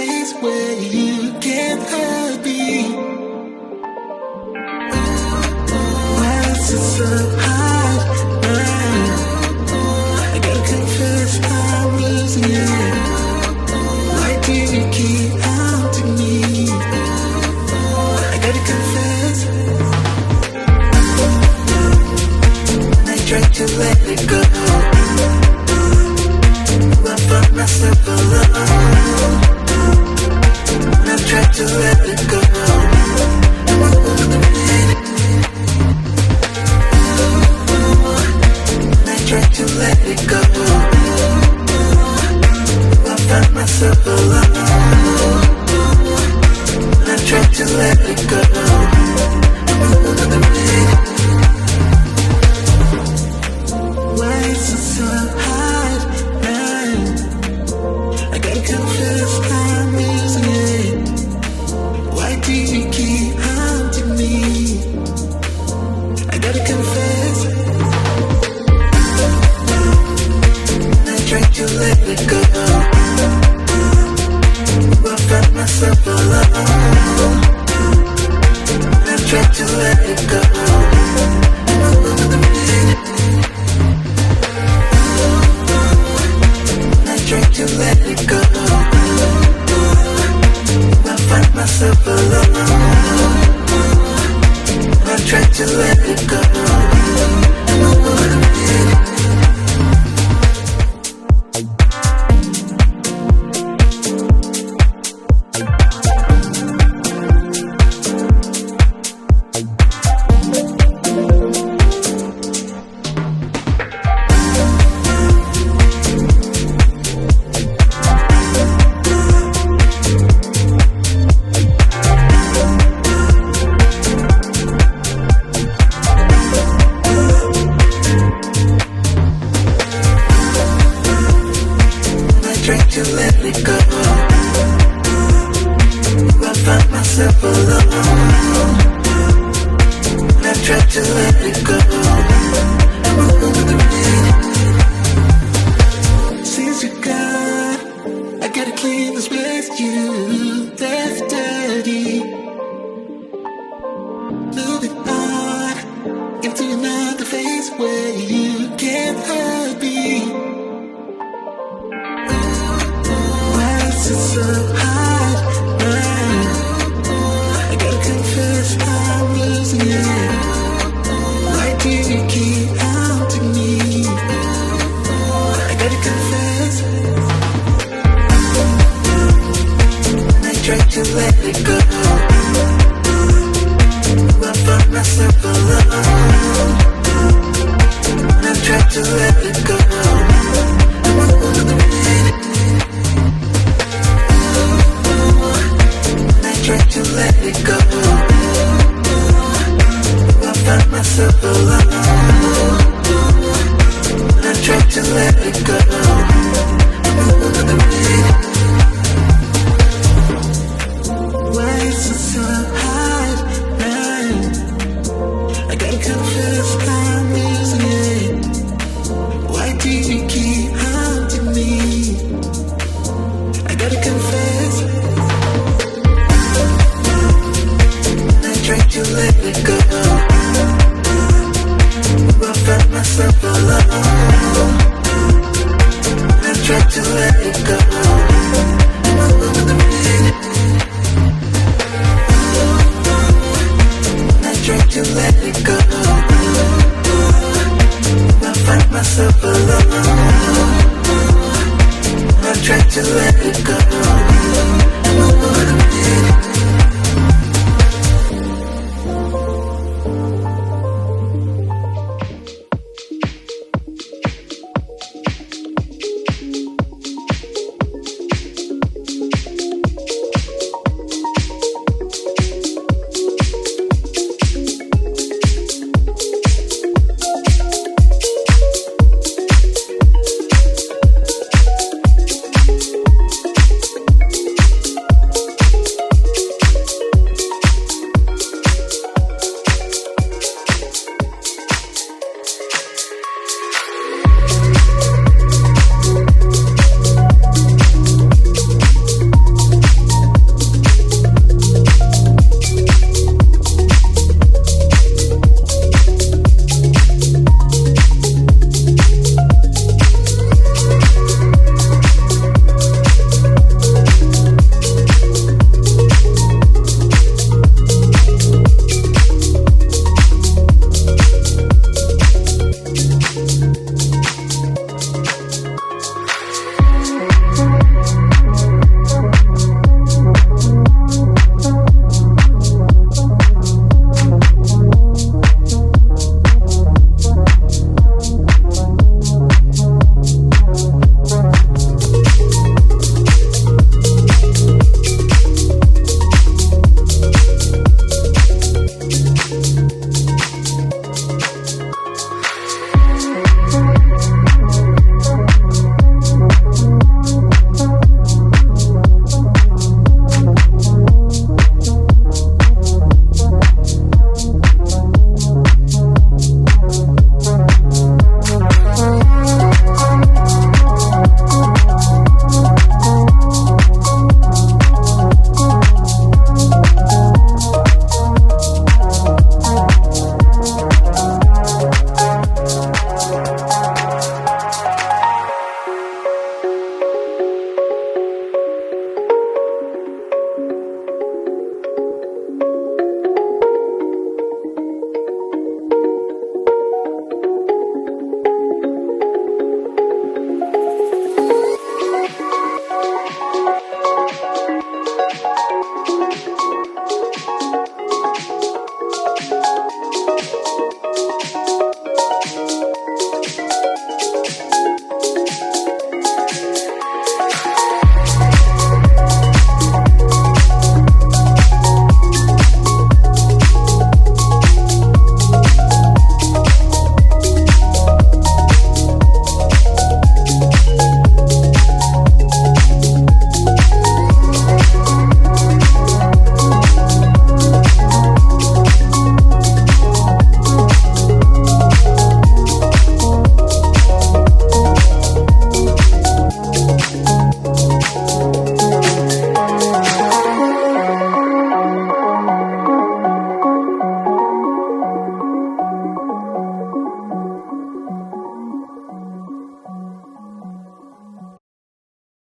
face where you can't hurt me. Why is it so hard? I gotta confess I'm losing it. Why do you keep haunting me? I gotta confess, I tried to let it go. I found myself alone. I tried to let it go. I tried to let it go. I found myself alone. I tried to let it go. Why is it so hard? I gotta confess I'm losing it. Why do you keep haunting me? I gotta confess, I tried to let it go. I found myself alone. I tried to let it go. I tried to let it go. I find myself alone. I tried to let it go. I tried to let it go.